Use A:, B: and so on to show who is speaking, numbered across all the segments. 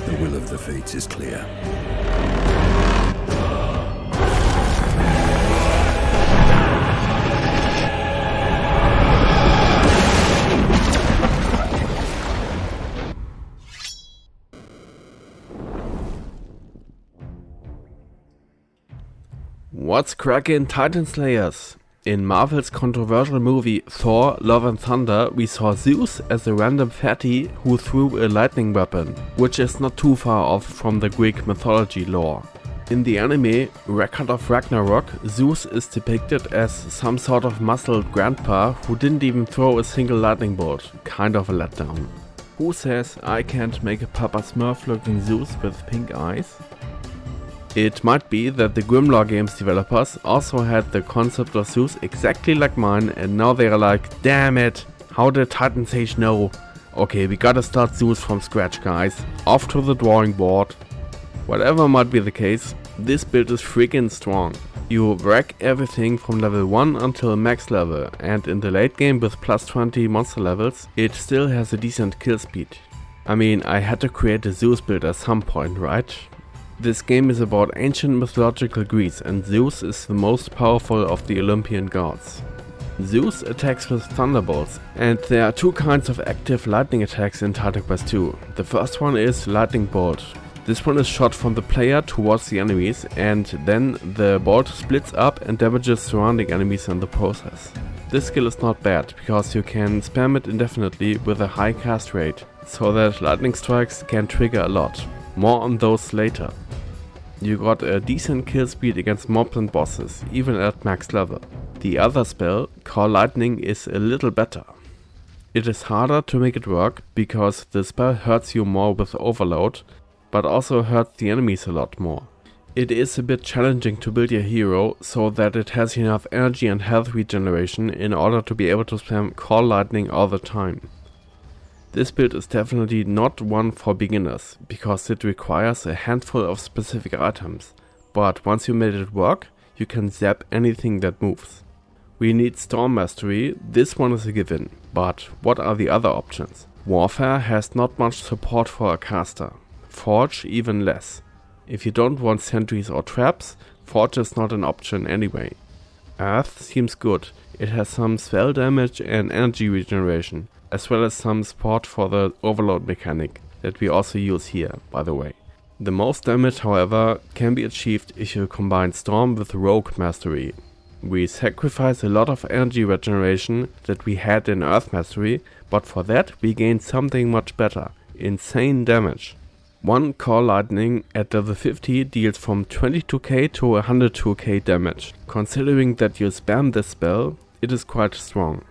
A: The will of the fates is clear.
B: What's crackin', Titan Slayers? In Marvel's controversial movie Thor: Love and Thunder, we saw Zeus as a random fatty who threw a lightning weapon, which is not too far off from the Greek mythology lore. In the anime Record of Ragnarok, Zeus is depicted as some sort of muscled grandpa who didn't even throw a single lightning bolt, kind of a letdown. Who says I can't make a Papa Smurf looking Zeus with pink eyes? It might be that the Grimlore Games developers also had the concept of Zeus exactly like mine, and now they're like, damn it, how did Titan Sage know? Okay, we gotta start Zeus from scratch, guys. Off to the drawing board. Whatever might be the case, this build is freaking strong. You wreck everything from level 1 until max level, and in the late game with plus 20 monster levels, it still has a decent kill speed. I mean, I had to create a Zeus build at some point, right? This game is about ancient mythological Greece, and Zeus is the most powerful of the Olympian gods. Zeus attacks with thunderbolts, and there are two kinds of active lightning attacks in Titan Quest 2. The first one is Lightning Bolt. This one is shot from the player towards the enemies, and then the bolt splits up and damages surrounding enemies in the process. This skill is not bad, because you can spam it indefinitely with a high cast rate, so that lightning strikes can trigger a lot. More on those later. You got a decent kill speed against mobs and bosses, even at max level. The other spell, Call Lightning, is a little better. It is harder to make it work, because the spell hurts you more with overload, but also hurts the enemies a lot more. It is a bit challenging to build your hero so that it has enough energy and health regeneration in order to be able to spam Call Lightning all the time. This build is definitely not one for beginners, because it requires a handful of specific items, but once you made it work, you can zap anything that moves. We need Storm Mastery, this one is a given, but what are the other options? Warfare has not much support for a caster, Forge even less. If you don't want sentries or traps, Forge is not an option anyway. Earth seems good, it has some spell damage and energy regeneration, as well as some support for the overload mechanic that we also use here, by the way. The most damage, however, can be achieved if you combine Storm with Rogue Mastery. We sacrifice a lot of energy regeneration that we had in Earth Mastery, but for that we gain something much better, insane damage. One Call Lightning at level 50 deals from 22k to 102k damage. Considering that you spam this spell, it is quite strong.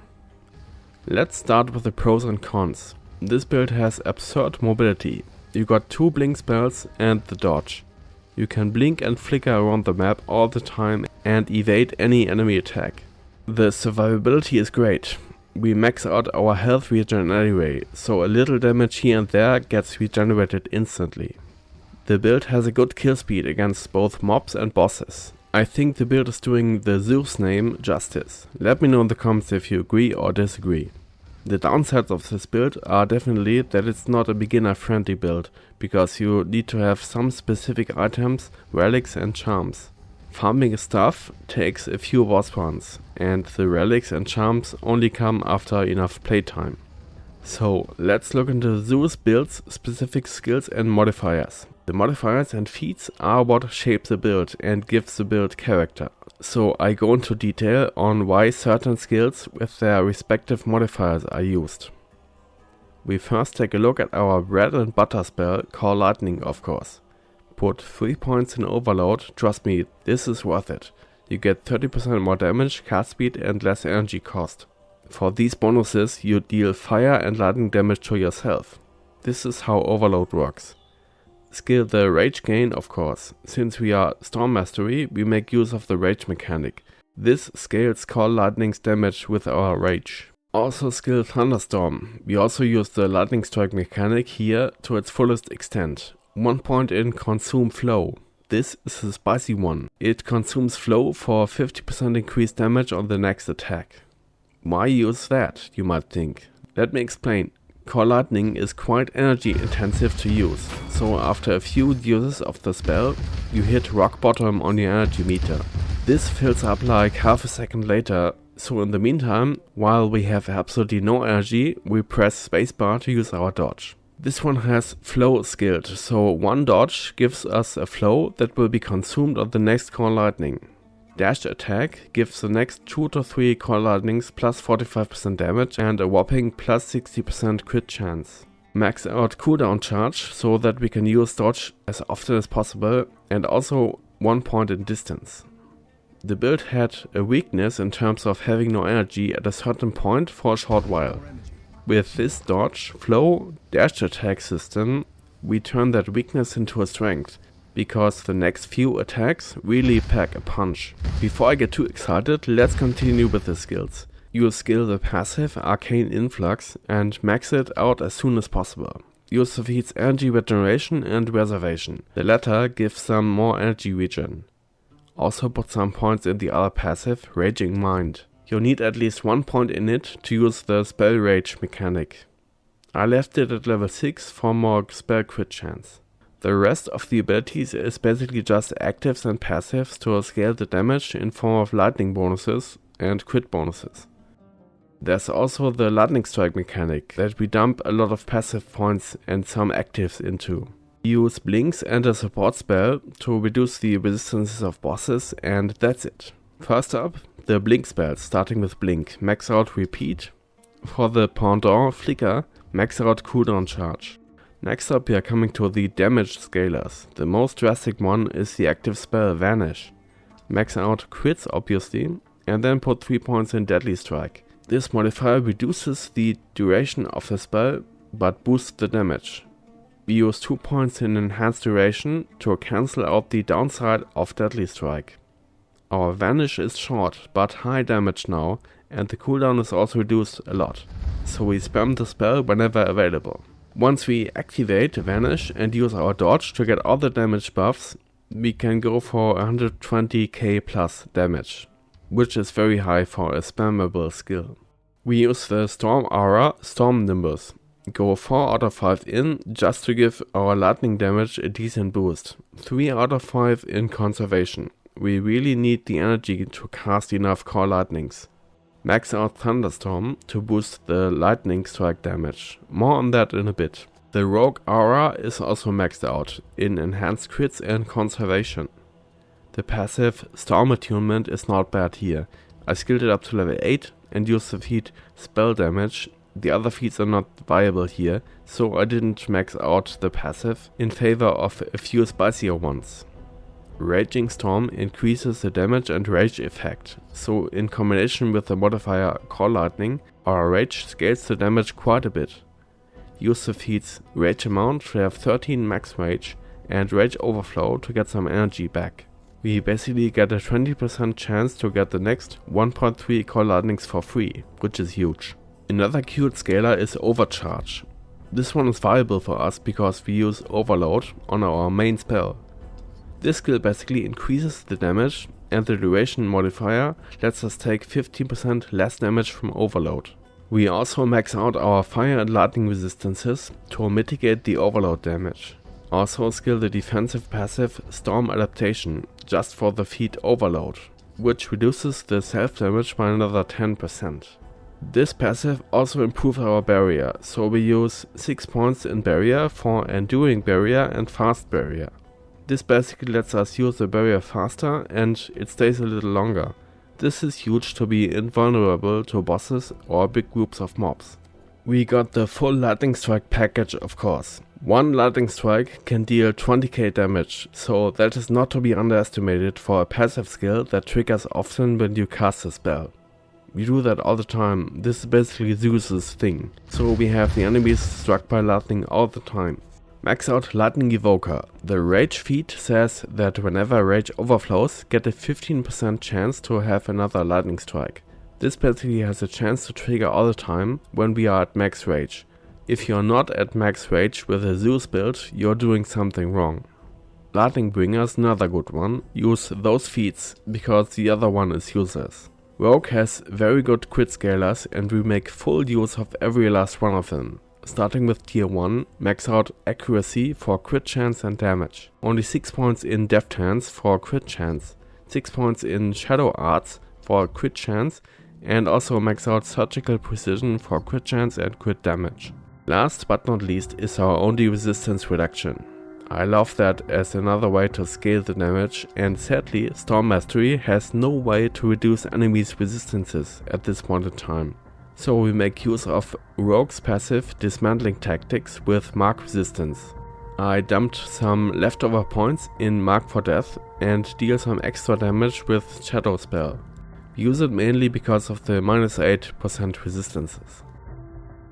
B: Let's start with the pros and cons. This build has absurd mobility. You got 2 blink spells and the dodge. You can blink and flicker around the map all the time and evade any enemy attack. The survivability is great. We max out our health regen anyway, so a little damage here and there gets regenerated instantly. The build has a good kill speed against both mobs and bosses. I think the build is doing the Zeus name justice. Let me know in the comments if you agree or disagree. The downsides of this build are definitely that it's not a beginner friendly build, because you need to have some specific items, relics and charms. Farming stuff takes a few boss runs, and the relics and charms only come after enough playtime. So let's look into Zeus build's specific skills and modifiers. The modifiers and feats are what shape the build and gives the build character. So I go into detail on why certain skills with their respective modifiers are used. We first take a look at our bread and butter spell, Call Lightning, of course. Put 3 points in overload, trust me, this is worth it. You get 30% more damage, cast speed and less energy cost. For these bonuses you deal fire and lightning damage to yourself. This is how overload works. Skill the rage gain, of course. Since we are Storm Mastery, we make use of the rage mechanic. This scales Call Lightning's damage with our rage. Also skill Thunderstorm. We also use the lightning strike mechanic here to its fullest extent. 1 point in Consume Flow. This is the spicy one. It consumes flow for 50% increased damage on the next attack. Why use that, you might think. Let me explain. Core Lightning is quite energy intensive to use, so after a few uses of the spell, you hit rock bottom on your energy meter. This fills up like half a second later, so in the meantime, while we have absolutely no energy, we press spacebar to use our dodge. This one has flow skilled, so one dodge gives us a flow that will be consumed on the next Core Lightning. Dash attack gives the next 2 to 3 Core Lightnings plus 45% damage and a whopping plus 60% crit chance. Max out cooldown charge so that we can use dodge as often as possible and also 1 point in distance. The build had a weakness in terms of having no energy at a certain point for a short while. With this dodge, flow, dash attack system, we turn that weakness into a strength, because the next few attacks really pack a punch. Before I get too excited, let's continue with the skills. You'll skill the passive Arcane Influx and max it out as soon as possible. Use the feats Energy Regeneration and Reservation. The latter gives some more energy regen. Also put some points in the other passive, Raging Mind. You'll need at least 1 point in it to use the Spell Rage mechanic. I left it at level 6 for more spell crit chance. The rest of the abilities is basically just actives and passives to scale the damage in form of lightning bonuses and crit bonuses. There's also the lightning strike mechanic that we dump a lot of passive points and some actives into. We use blinks and a support spell to reduce the resistances of bosses, and that's it. First up, the blink spell, starting with blink, max out repeat. For the pendant flicker, max out cooldown charge. Next up we are coming to the damage scalers. The most drastic one is the active spell Vanish. Max out crits obviously, and then put 3 points in Deadly Strike. This modifier reduces the duration of the spell, but boosts the damage. We use 2 points in Enhanced Duration to cancel out the downside of Deadly Strike. Our Vanish is short, but high damage now, and the cooldown is also reduced a lot, so we spam the spell whenever available. Once we activate Vanish and use our dodge to get all the damage buffs, we can go for 120k plus damage, which is very high for a spammable skill. We use the Storm Aura, Storm Nimbus. Go 4 out of 5 in, just to give our lightning damage a decent boost. 3 out of 5 in Conservation. We really need the energy to cast enough Core Lightnings. Max out Thunderstorm to boost the lightning strike damage. More on that in a bit. The Rogue Aura is also maxed out in Enhanced Crits and Conservation. The passive Storm Attunement is not bad here. I skilled it up to level 8 and used the feat Spell Damage. The other feats are not viable here, so I didn't max out the passive in favor of a few spicier ones. Raging Storm increases the damage and rage effect, so in combination with the modifier Core Lightning, our rage scales the damage quite a bit. Use the feats Rage Amount to have 13 max rage and Rage Overflow to get some energy back. We basically get a 20% chance to get the next 1.3 Core Lightnings for free, which is huge. Another cute scaler is Overcharge. This one is viable for us because we use Overload on our main spell. This skill basically increases the damage, and the duration modifier lets us take 15% less damage from Overload. We also max out our fire and lightning resistances to mitigate the Overload damage. Also skill the defensive passive Storm Adaptation just for the feat Overload, which reduces the self damage by another 10%. This passive also improves our barrier, so we use 6 points in barrier for Enduring Barrier and Fast Barrier. This basically lets us use the barrier faster and it stays a little longer. This is huge to be invulnerable to bosses or big groups of mobs. We got the full Lightning Strike package, of course. One Lightning Strike can deal 20k damage, so that is not to be underestimated for a passive skill that triggers often when you cast a spell. We do that all the time. This is basically Zeus's thing, so we have the enemies struck by lightning all the time. Max out Lightning Evoker. The Rage feat says that whenever Rage overflows, get a 15% chance to have another Lightning Strike. This basically has a chance to trigger all the time when we are at max Rage. If you are not at max Rage with a Zeus build, you're doing something wrong. Lightning Bringer is another good one. Use those feats because the other one is useless. Rogue has very good crit scalers and we make full use of every last one of them. Starting with tier 1, max out accuracy for crit chance and damage. Only 6 points in deft hands for crit chance, 6 points in shadow arts for crit chance, and also max out surgical precision for crit chance and crit damage. Last but not least is our only resistance reduction. I love that as another way to scale the damage, and sadly Storm Mastery has no way to reduce enemies' resistances at this point in time. So we make use of Rogue's passive dismantling tactics with Mark resistance. I dumped some leftover points in Mark for Death and deal some extra damage with Shadow Spell. Use it mainly because of the -8% resistances.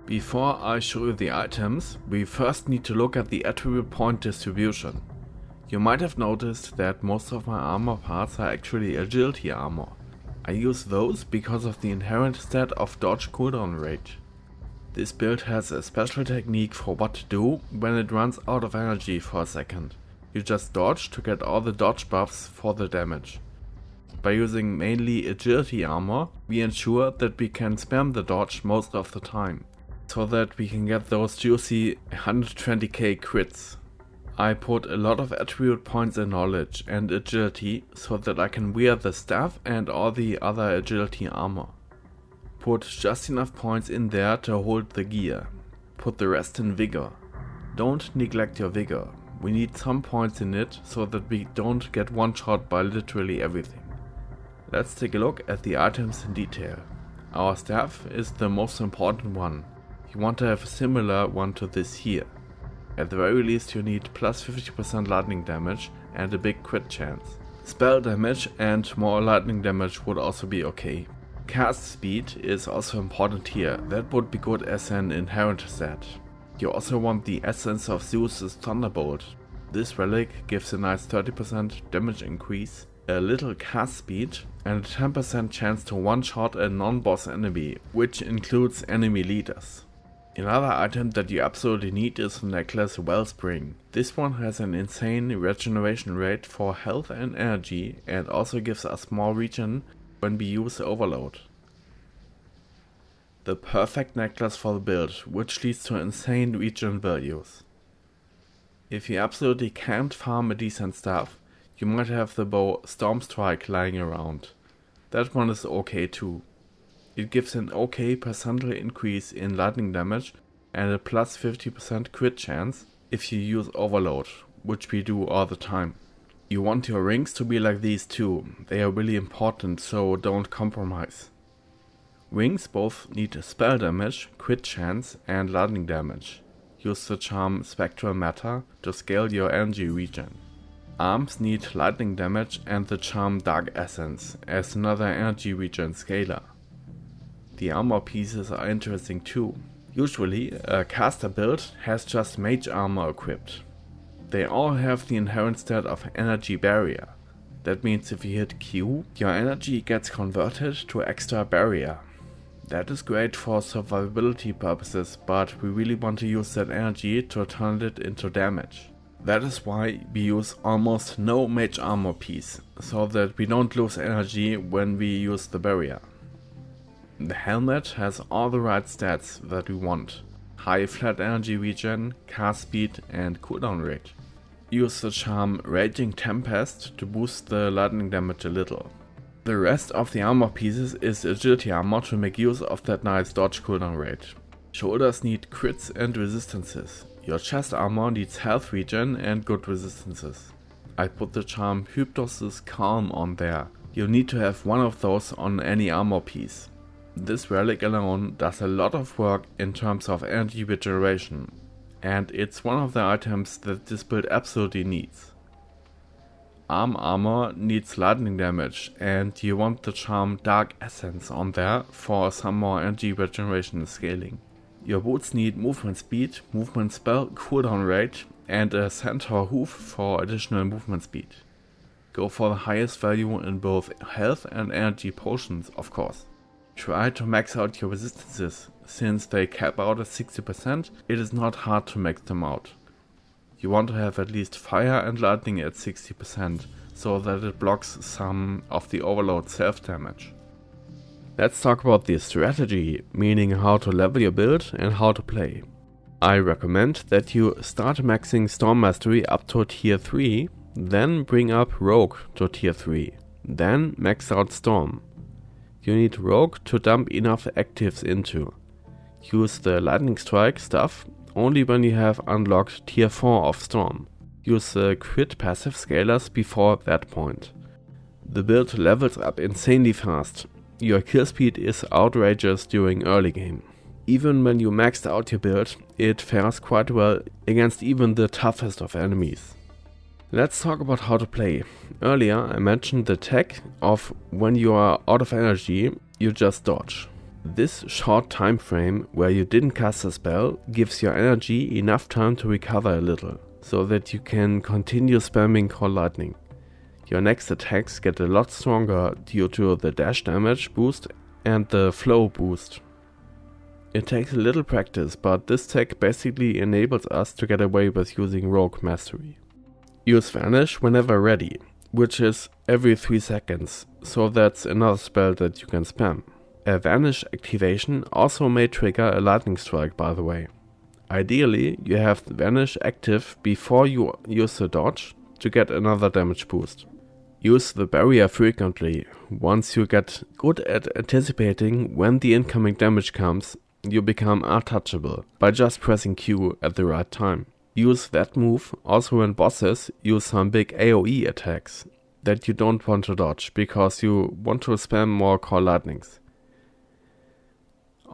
B: Before I show you the items, we first need to look at the attribute point distribution. You might have noticed that most of my armor parts are actually agility armor. I use those because of the inherent stat of dodge cooldown rate. This build has a special technique for what to do when it runs out of energy for a second. You just dodge to get all the dodge buffs for the damage. By using mainly agility armor, we ensure that we can spam the dodge most of the time, so that we can get those juicy 120k crits. I put a lot of attribute points in knowledge and agility so that I can wear the staff and all the other agility armor. Put just enough points in there to hold the gear. Put the rest in vigor. Don't neglect your vigor. We need some points in it so that we don't get one shot by literally everything. Let's take a look at the items in detail. Our staff is the most important one. You want to have a similar one to this here. At the very least you need plus 50% lightning damage and a big crit chance. Spell damage and more lightning damage would also be okay. Cast speed is also important here, that would be good as an inherent stat. You also want the essence of Zeus' Thunderbolt. This relic gives a nice 30% damage increase, a little cast speed, and a 10% chance to one-shot a non-boss enemy, which includes enemy leaders. Another item that you absolutely need is the necklace Wellspring. This one has an insane regeneration rate for health and energy and also gives us more regen when we use Overload. The perfect necklace for the build, which leads to insane regen values. If you absolutely can't farm a decent staff, you might have the bow Storm Strike lying around. That one is okay too. It gives an okay percentile increase in lightning damage and a plus 50% crit chance if you use Overload, which we do all the time. You want your rings to be like these too, they are really important, so don't compromise. Rings both need spell damage, crit chance and lightning damage. Use the charm Spectral Matter to scale your energy regen. Arms need lightning damage and the charm Dark Essence as another energy regen scaler. The armor pieces are interesting too. Usually a caster build has just mage armor equipped. They all have the inherent stat of energy barrier. That means if you hit Q, your energy gets converted to extra barrier. That is great for survivability purposes, but we really want to use that energy to turn it into damage. That is why we use almost no mage armor piece, so that we don't lose energy when we use the barrier. The helmet has all the right stats that we want. High flat energy regen, cast speed and cooldown rate. Use the charm Raging Tempest to boost the lightning damage a little. The rest of the armor pieces is agility armor to make use of that nice dodge cooldown rate. Shoulders need crits and resistances. Your chest armor needs health regen and good resistances. I put the charm Hypnosis Calm on there. You need to have one of those on any armor piece. This relic alone does a lot of work in terms of energy regeneration, and it's one of the items that this build absolutely needs. Arm armor needs lightning damage, and you want the charm Dark Essence on there for some more energy regeneration and scaling. Your boots need movement speed, movement spell, cooldown rate, and a centaur hoof for additional movement speed. Go for the highest value in both health and energy potions, of course. Try to max out your resistances. Since they cap out at 60%, it is not hard to max them out. You want to have at least fire and lightning at 60%, so that it blocks some of the overload self damage. Let's talk about the strategy, meaning how to level your build and how to play. I recommend that you start maxing Storm Mastery up to tier 3, then bring up Rogue to tier 3, then max out Storm. You need Rogue to dump enough actives into. Use the Lightning Strike stuff only when you have unlocked tier 4 of Storm. Use the crit passive scalers before that point. The build levels up insanely fast. Your kill speed is outrageous during early game. Even when you maxed out your build, it fares quite well against even the toughest of enemies. Let's talk about how to play. Earlier I mentioned the tech of when you are out of energy, you just dodge. This short time frame where you didn't cast a spell gives your energy enough time to recover a little, so that you can continue spamming Core Lightning. Your next attacks get a lot stronger due to the dash damage boost and the flow boost. It takes a little practice, but this tech basically enables us to get away with using Rogue Mastery. Use Vanish whenever ready, which is every 3 seconds, so that's another spell that you can spam. A Vanish activation also may trigger a Lightning Strike, by the way. Ideally, you have Vanish active before you use the dodge to get another damage boost. Use the barrier frequently. Once you get good at anticipating when the incoming damage comes, you become untouchable by just pressing Q at the right time. Use that move also when bosses use some big AoE attacks that you don't want to dodge because you want to spam more Core Lightnings.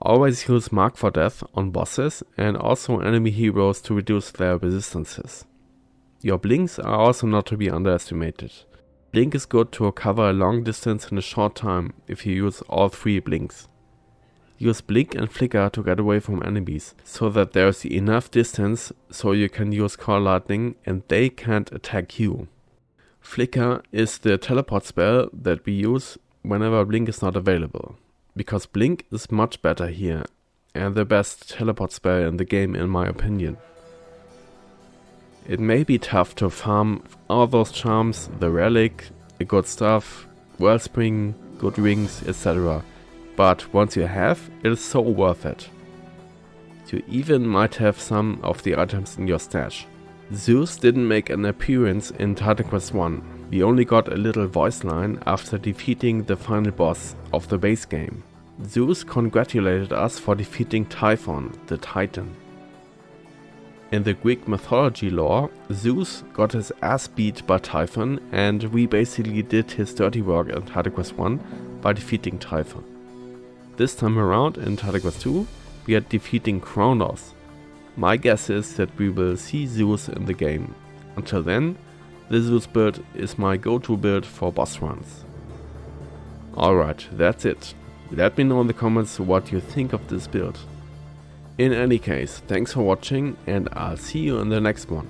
B: Always use Mark for Death on bosses and also enemy heroes to reduce their resistances. Your blinks are also not to be underestimated. Blink is good to cover a long distance in a short time if you use all 3 blinks. Use Blink and Flicker to get away from enemies, so that there is enough distance so you can use Core Lightning and they can't attack you. Flicker is the teleport spell that we use whenever Blink is not available, because Blink is much better here and the best teleport spell in the game in my opinion. It may be tough to farm all those charms, the relic, the good stuff, Wellspring, good rings, etc. But once you have, it is so worth it. You even might have some of the items in your stash. Zeus didn't make an appearance in Titan Quest 1. We only got a little voice line after defeating the final boss of the base game. Zeus congratulated us for defeating Typhon, the Titan. In the Greek mythology lore, Zeus got his ass beat by Typhon and we basically did his dirty work in Titan Quest 1 by defeating Typhon. This time around in Titan Quest 2, we are defeating Kronos. My guess is that we will see Zeus in the game. Until then, the Zeus build is my go-to build for boss runs. Alright, that's it. Let me know in the comments what you think of this build. In any case, thanks for watching and I'll see you in the next one.